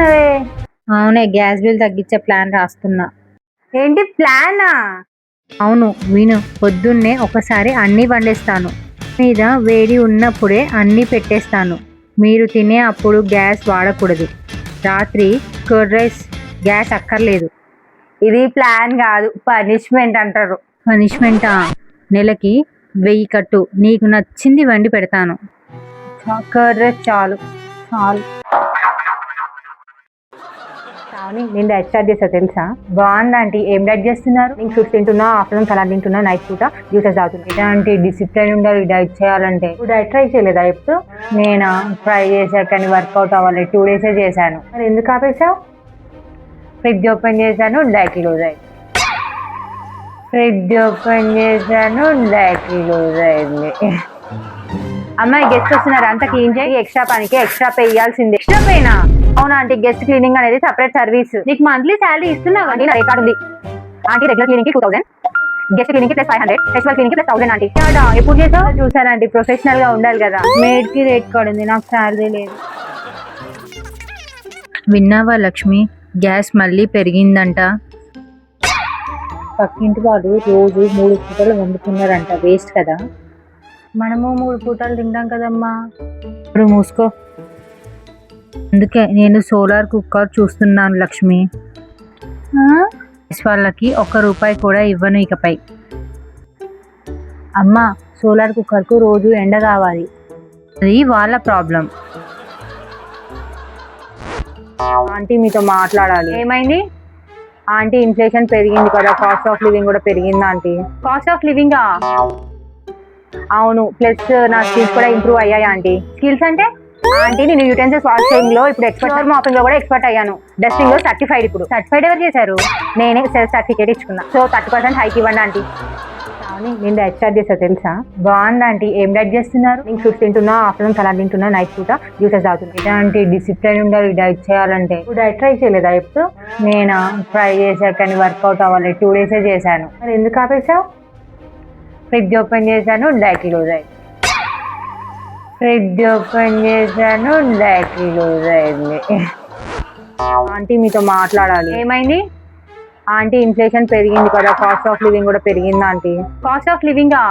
చేస్తున్నావే? అవునే, gas bill తగ్గించే ప్లాన్ రాస్తున్నా. ఏంటి ప్లానా? అవును విను, పొద్దున్నే ఒకసారి అన్నీ వండేస్తాను. మీద వేడి ఉన్నప్పుడే అన్నీ పెట్టేస్తాను. మీరు తినే అప్పుడు గ్యాస్ వాడకూడదు. రాత్రి కర్డ్ రైస్ గ్యాస్ అక్కర్లేదు. ఇది ప్లాన్ కాదు, పనిష్మెంట్ అంటారు. పనిష్మెంటా? నెలకి 1000 కట్టు, నీకు నచ్చింది వండి పెడతాను. కర్డ్ రైస్ చాలు చాలు. నేను డైట్ స్టార్ట్ చేస్తా తెలుసా? బాగుంది ఆంటీ. ఏం డైట్ చేస్తున్నారు? నేను ఫ్రూట్స్ తింటున్నా, ఆఫ్టర్నూన్ సలాడ్ తింటున్నా, నైట్ పూట జ్యూసెస్ తాగుతున్నా. ఇలాంటి డిసిప్లిన్ ఉండాలి డైట్ చేయాలంటే. నువ్వు డైట్ ట్రై చేయలేదా ఎప్పుడు? నేనా ట్రై చేసా, కానీ వర్కౌట్ అవ్వాలి. 2 days చేశాను. మరి ఎందుకు ఆపేసావు? ఫ్రిడ్జ్ ఓపెన్ చేశాను, డైట్ లూజ్ అయింది. ఫ్రిడ్జ్ ఓపెన్ చేశాను, డైట్ లూజ్ అయింది. అమ్మాయి గెస్ట్ వస్తున్నారు, అంతా క్లీన్ చేయి. ఎక్స్ట్రా పనికి ఎక్స్ట్రా పే ఇవ్వాల్సిందే. ఎక్స్ట్రా పేనా? అవునా ఆంటీ, గెస్ట్ క్లీనింగ్ అనేది సెపరేట్ సర్వీస్. నీకు మంత్లీ శాలరీ ఇస్తున్నావు అండి? నా రికార్డు ఉంది ఆంటీ. రెగ్యులర్ క్లీనింగ్ కి 2000, గెస్ట్ క్లీనింగ్ కి +500, ఫెస్టివల్ క్లీనింగ్ కి +1000 ఆంటీ. ఎప్పుడు చేసావు? చూసానంటీ, ప్రొఫెషనల్ గా ఉండాలి కదా. మేడ్ కి రేట్ కార్డు ఉంది, నాకు శాలరీ లేదు. విన్నావా లక్ష్మి, గ్యాస్ మళ్ళీ పెరిగిందంట. పక్కింటి వాళ్ళు రోజు 3 పూటలు వండుతున్నారంట. వేస్ట్ కదా. మనము 3 పూటలు తింటాం కదమ్మా. ఇప్పుడు మూసుకో. అందుకే నేను సోలార్ కుక్కర్ చూస్తున్నాను లక్ష్మి. వాళ్ళకి ₹1 కూడా ఇవ్వను ఇకపై. అమ్మా, సోలార్ కుక్కర్ కు రోజు ఎండ కావాలి. అది వాళ్ళ ప్రాబ్లం. ఆంటీ మీతో మాట్లాడాలి. ఏమైంది ఆంటీ? ఇన్ఫ్లేషన్ పెరిగింది కదా, కాస్ట్ ఆఫ్ లివింగ్ కూడా పెరిగింది ఆంటీ. Cost of లివింగా? అవును, ప్లస్ నా స్కిల్స్ కూడా ఇంప్రూవ్ అయ్యాయి ఆంటీ. స్కిల్స్ అంటే? ఆంటీ నేను యూటెన్సిల్స్ వాషింగ్ లో ఇప్పుడు ఎక్స్పర్ట్, మాపింగ్ లో కూడా ఎక్స్పర్ట్ అయ్యాను. డస్టింగ్ లో సర్టిఫైడ్. ఇప్పుడు సర్టిఫైడ్ ఎవరు చేశారు? నేనే సెల్ఫ్ సర్టిఫికేట్ ఇచ్చుకున్నా. సో 30% హైక్ ఇవ్వండి ఆంటీ. నేను డైట్ స్టార్ట్ చేస్తా తెలుసా? బాగుంది ఆంటీ. ఏం డైట్ చేస్తున్నారు? నేను ఫ్రూట్స్ తింటున్నా, ఆఫ్టర్నూన్ సలాడ్ తింటున్నా, నైట్ పూట జ్యూసెస్ తాగుతున్నా. ఇలాంటి డిసిప్లిన్ ఉండాలి డైట్ చేయాలంటే. నువ్వు డైట్ ట్రై చేయలేదా ఎప్పుడు? నేనా ట్రై చేసా, కానీ వర్కౌట్ అవ్వాలి. 2 days చేశాను. మరి ఎందుకు ఆపేసావు? ఫ్రిడ్జ్ ఓపెన్ చేశాను, డైట్ లూజ్ అయింది. ఫ్రిడ్జ్ ఓపెన్ చేశాను, డైట్ లూజ్ అయింది. ఆంటీ మీతో మాట్లాడాలి. ఏమైంది ఆంటీ? ఇన్ఫ్లేషన్ పెరిగింది కదా, కాస్ట్ ఆఫ్ లివింగ్ కూడా పెరిగింది ఆంటీ. Cost of లివింగా?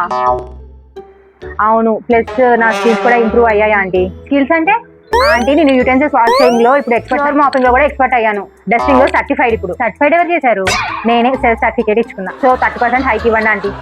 అవును, ప్లస్ నా స్కిల్స్ కూడా ఇంప్రూవ్ అయ్యాయి ఆంటీ. స్కిల్స్ అంటే? ఆంటీ నేను యూటెన్సిల్స్ వాషింగ్ లో ఇప్పుడు ఎక్స్పర్ట్, మాపింగ్ లో కూడా ఎక్స్పర్ట్ అయ్యాను. డస్టింగ్ లో సర్టిఫైడ్. ఇప్పుడు సర్టిఫైడ్ ఎవరు చేశారు? నేనే సెల్ఫ్ సర్టిఫికేట్ ఇచ్చుకున్నా. సో 30% హైక్ ఇవ్వండి ఆంటీ.